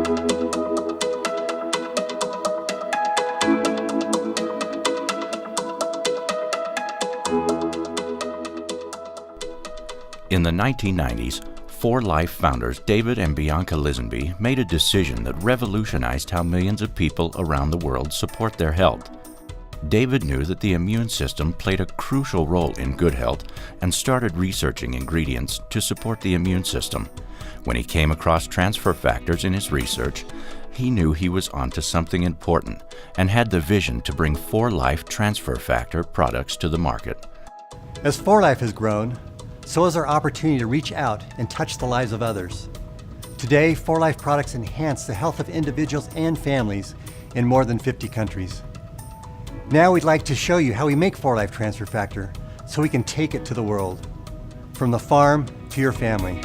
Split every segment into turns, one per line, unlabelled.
In the 1990s, 4Life founders David and Bianca Lisenby made a decision that revolutionized how millions of people around the world support their health. David knew that the immune system played a crucial role in good health and started researching ingredients to support the immune system. When he came across transfer factors in his research, he knew he was onto something important and had the vision to bring 4Life transfer factor products to the market.
As 4Life has grown, so is our opportunity to reach out and touch the lives of others. Today, 4Life products enhance the health of individuals and families in more than 50 countries. Now we'd like to show you how we make 4Life Transfer Factor so we can take it to the world, from the farm to your family.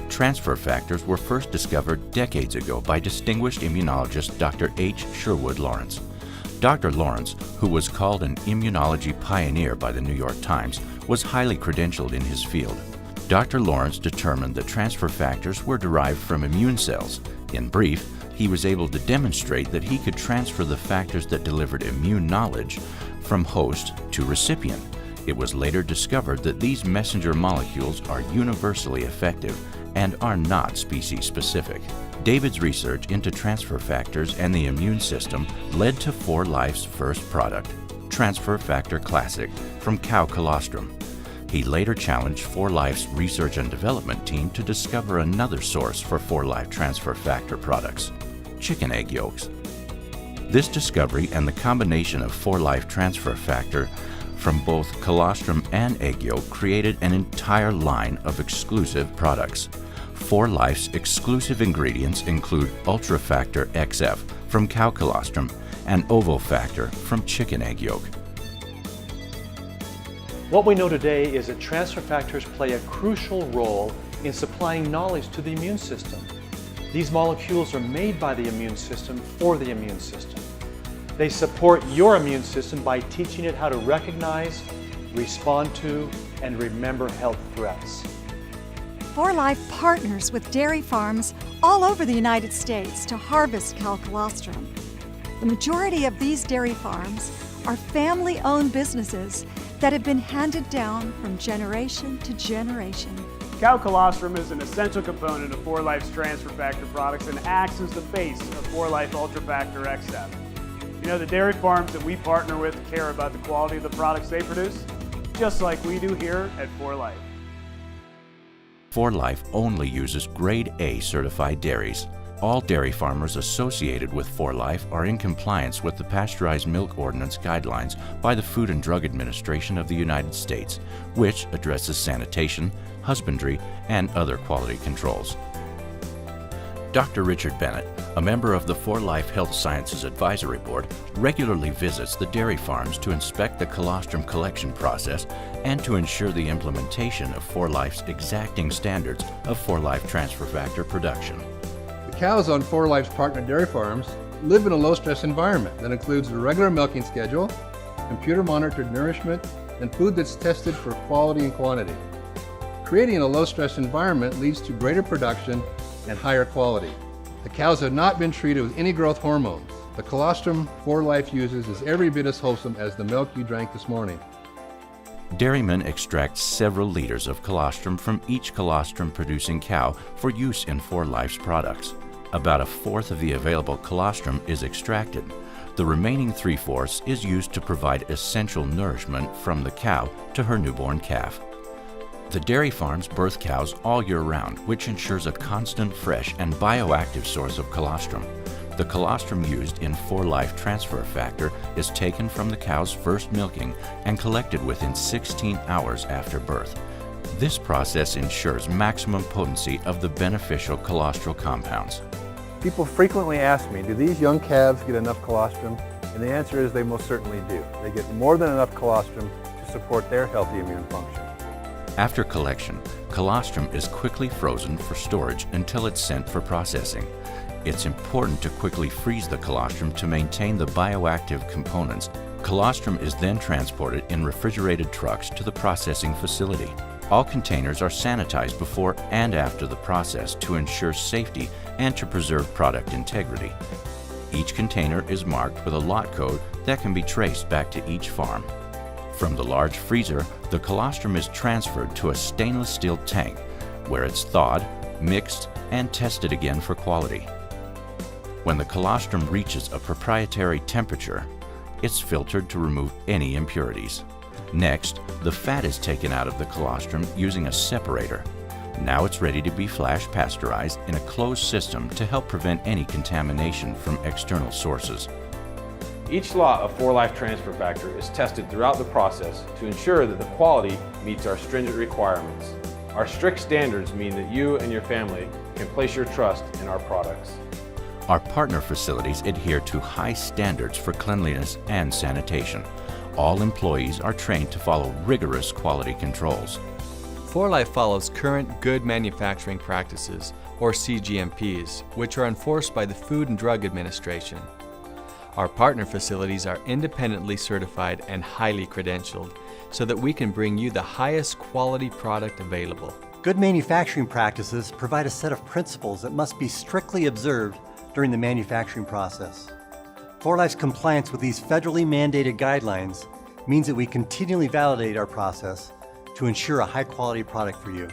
Transfer factors were first discovered decades ago by distinguished immunologist Dr. H. Sherwood Lawrence. Dr. Lawrence, who was called an immunology pioneer by the New York Times, was highly credentialed in his field. Dr. Lawrence determined that transfer factors were derived from immune cells. In brief, he was able to demonstrate that he could transfer the factors that delivered immune knowledge from host to recipient. It was later discovered that these messenger molecules are universally effective and are not species-specific. David's research into transfer factors and the immune system led to 4Life's first product, Transfer Factor Classic, from cow colostrum. He later challenged 4Life's research and development team to discover another source for 4Life transfer factor products, chicken egg yolks. This discovery and the combination of 4Life transfer factor from both colostrum and egg yolk created an entire line of exclusive products. 4Life's exclusive ingredients include Ultrafactor XF from cow colostrum and Ovofactor from chicken egg yolk.
What we know today is that transfer factors play a crucial role in supplying knowledge to the immune system. These molecules are made by the immune system for the immune system. They support your immune system by teaching it how to recognize, respond to, and remember health threats.
4Life partners with dairy farms all over the United States to harvest cow colostrum. The majority of these dairy farms are family-owned businesses that have been handed down from generation to generation.
Cow colostrum is an essential component of 4Life's transfer factor products and acts as the face of 4Life Ultrafactor XF. You know, the dairy farms that we partner with care about the quality of the products they produce, just like we do here at 4Life.
4Life only uses Grade A certified dairies. All dairy farmers associated with 4Life are in compliance with the Pasteurized Milk Ordinance guidelines by the Food and Drug Administration of the United States, which addresses sanitation, husbandry, and other quality controls. Dr. Richard Bennett, a member of the 4Life Health Sciences Advisory Board, regularly visits the dairy farms to inspect the colostrum collection process and to ensure the implementation of 4Life's exacting standards of 4Life transfer factor production.
The cows on 4Life's partner dairy farms live in a low-stress environment that includes a regular milking schedule, computer-monitored nourishment, and food that's tested for quality and quantity. Creating a low-stress environment leads to greater production and higher quality. The cows have not been treated with any growth hormones. The colostrum 4Life uses is every bit as wholesome as the milk you drank this morning.
Dairymen extract several liters of colostrum from each colostrum-producing cow for use in 4Life's products. About a fourth of the available colostrum is extracted. The remaining 3/4 is used to provide essential nourishment from the cow to her newborn calf. The dairy farms birth cows all year round, which ensures a constant, fresh, and bioactive source of colostrum. The colostrum used in 4Life transfer factor is taken from the cow's first milking and collected within 16 hours after birth. This process ensures maximum potency of the beneficial colostral compounds.
People frequently ask me, do these young calves get enough colostrum? And the answer is they most certainly do. They get more than enough colostrum to support their healthy immune function.
After collection, colostrum is quickly frozen for storage until it's sent for processing. It's important to quickly freeze the colostrum to maintain the bioactive components Colostrum is then transported in refrigerated trucks to the processing facility. All containers are sanitized before and after the process to ensure safety and to preserve product integrity. Each container is marked with a lot code that can be traced back to each farm. From the large freezer, the colostrum is transferred to a stainless steel tank where it's thawed, mixed, and tested again for quality. When the colostrum reaches a proprietary temperature, it's filtered to remove any impurities. Next, the fat is taken out of the colostrum using a separator. Now it's ready to be flash pasteurized in a closed system to help prevent any contamination from external sources.
Each lot of 4Life Transfer Factor is tested throughout the process to ensure that the quality meets our stringent requirements. Our strict standards mean that you and your family can place your trust in our products.
Our partner facilities adhere to high standards for cleanliness and sanitation. All employees are trained to follow rigorous quality controls.
4Life follows current Good Manufacturing Practices, or CGMPs, which are enforced by the Food and Drug Administration. Our partner facilities are independently certified and highly credentialed so that we can bring you the highest quality product available.
Good manufacturing practices provide a set of principles that must be strictly observed during the manufacturing process. 4Life's compliance with these federally mandated guidelines means that we continually validate our process to ensure a high-quality product for you.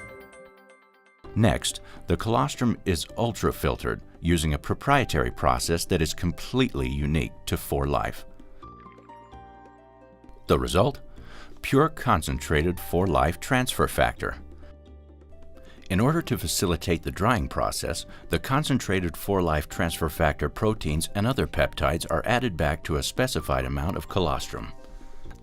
Next, the colostrum is ultra-filtered using a proprietary process that is completely unique to 4Life. The result? Pure concentrated 4Life transfer factor. In order to facilitate the drying process, the concentrated 4Life transfer factor proteins and other peptides are added back to a specified amount of colostrum.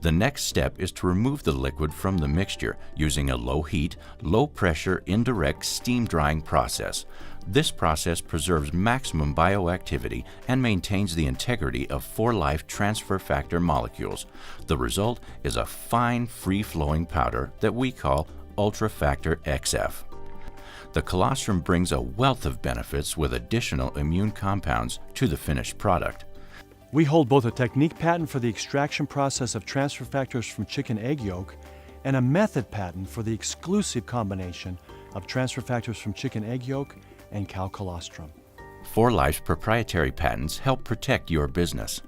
The next step is to remove the liquid from the mixture using a low heat, low pressure, indirect steam drying process. This process preserves maximum bioactivity and maintains the integrity of 4Life transfer factor molecules. The result is a fine, free-flowing powder that we call Ultra Factor XF. The colostrum brings a wealth of benefits with additional immune compounds to the finished product.
We hold both a technique patent for the extraction process of transfer factors from chicken egg yolk and a method patent for the exclusive combination of transfer factors from chicken egg yolk and cow colostrum.
4Life's proprietary patents help protect your business.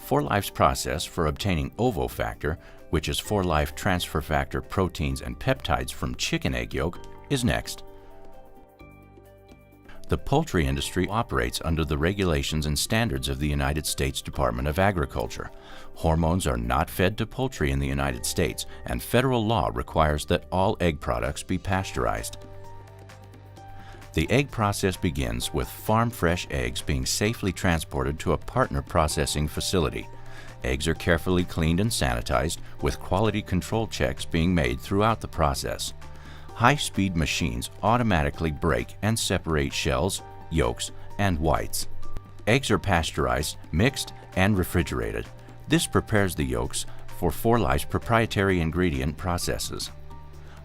4Life's process for obtaining ovofactor, which is 4Life transfer factor proteins and peptides from chicken egg yolk, is next. The poultry industry operates under the regulations and standards of the United States Department of Agriculture. Hormones are not fed to poultry in the United States, and federal law requires that all egg products be pasteurized. The egg process begins with farm-fresh eggs being safely transported to a partner processing facility. Eggs are carefully cleaned and sanitized, with quality control checks being made throughout the process. High-speed machines automatically break and separate shells, yolks, and whites. Eggs are pasteurized, mixed, and refrigerated. This prepares the yolks for 4Life's proprietary ingredient processes.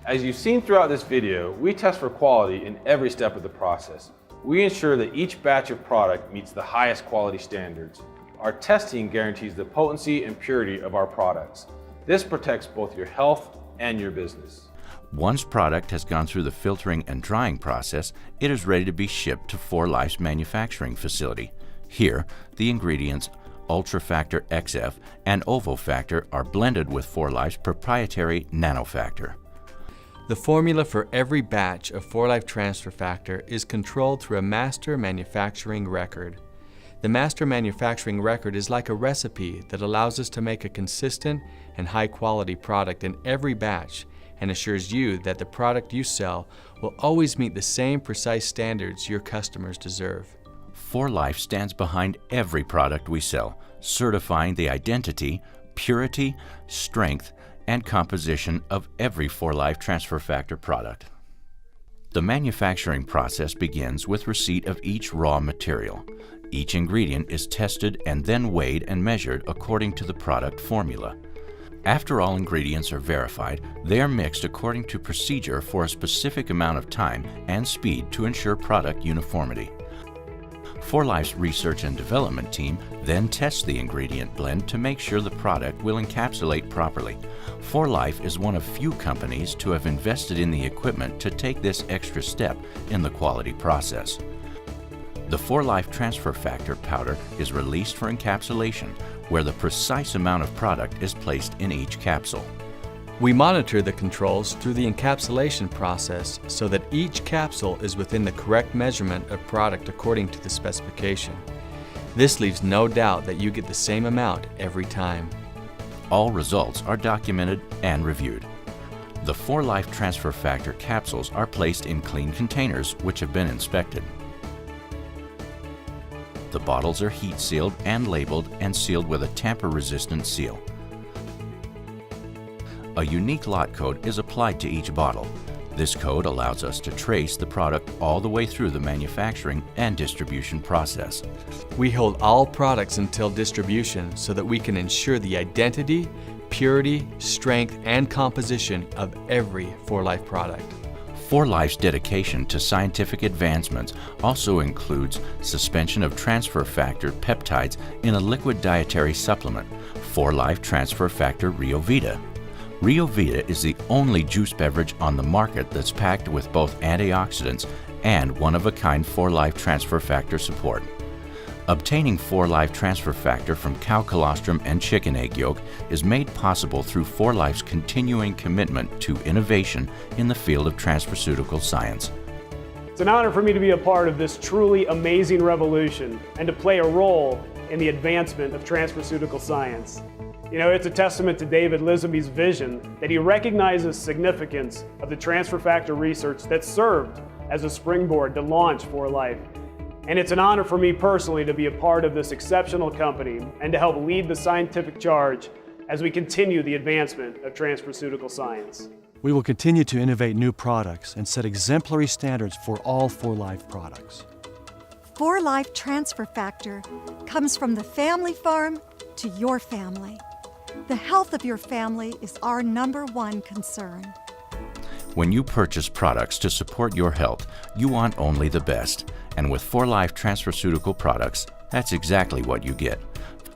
As you've seen throughout this video, we test for quality in every step of the process. We ensure that each batch of product meets the highest quality standards. Our testing guarantees the potency and purity of our products. This protects both your health and your business.
Once product has gone through the filtering and drying process, it is ready to be shipped to 4Life's manufacturing facility. Here, the ingredients Ultra Factor XF and Ovofactor are blended with 4Life's proprietary Nanofactor.
The formula for every batch of 4Life transfer factor is controlled through a master manufacturing record. The master manufacturing record is like a recipe that allows us to make a consistent and high-quality product in every batch and assures you that the product you sell will always meet the same precise standards your customers deserve.
4Life stands behind every product we sell, certifying the identity, purity, strength, and composition of every 4Life transfer factor product. The manufacturing process begins with receipt of each raw material. Each ingredient is tested and then weighed and measured according to the product formula. After all ingredients are verified, they are mixed according to procedure for a specific amount of time and speed to ensure product uniformity. For Life's research and development team then tests the ingredient blend to make sure the product will encapsulate properly. For Life is one of few companies to have invested in the equipment to take this extra step in the quality process. The For Life transfer factor powder is released for encapsulation, where the precise amount of product is placed in each capsule.
We monitor the controls through the encapsulation process so that each capsule is within the correct measurement of product according to the specification. This leaves no doubt that you get the same amount every time.
All results are documented and reviewed. The For Life transfer factor capsules are placed in clean containers which have been inspected. The bottles are heat sealed and labeled and sealed with a tamper-resistant seal. A unique lot code is applied to each bottle. This code allows us to trace the product all the way through the manufacturing and distribution process.
We hold all products until distribution so that we can ensure the identity, purity, strength, and composition of every For Life product.
For Life's dedication to scientific advancements also includes suspension of transfer factor peptides in a liquid dietary supplement, For Life Transfer Factor Rio Vita. Rio Vita is the only juice beverage on the market that's packed with both antioxidants and one-of-a-kind For Life transfer factor support. Obtaining For Life transfer factor from cow colostrum and chicken egg yolk is made possible through For Life's continuing commitment to innovation in the field of transferceutical science.
It's an honor for me to be a part of this truly amazing revolution and to play a role in the advancement of transferceutical science. You know, it's a testament to David Lizzamy's vision that he recognizes significance of the transfer factor research that served as a springboard to launch For Life. And it's an honor for me personally to be a part of this exceptional company and to help lead the scientific charge as we continue the advancement of transferceutical science.
We will continue to innovate new products and set exemplary standards for all For Life products.
For Life transfer factor comes from the family farm to your family. The health of your family is our #1 concern.
When you purchase products to support your health, you want only the best. And with For Life transferceutical products, that's exactly what you get.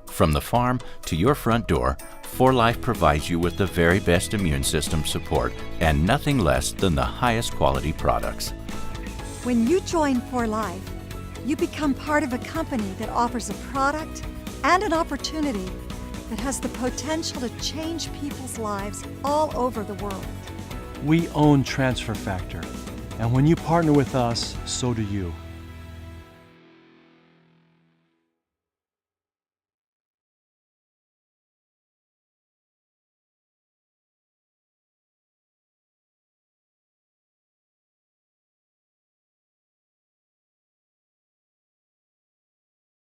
From the farm to your front door, For Life provides you with the very best immune system support and nothing less than the highest quality products.
When you join For Life, you become part of a company that offers a product and an opportunity that has the potential to change people's lives all over the world.
We own transfer factor, and when you partner with us, so do you.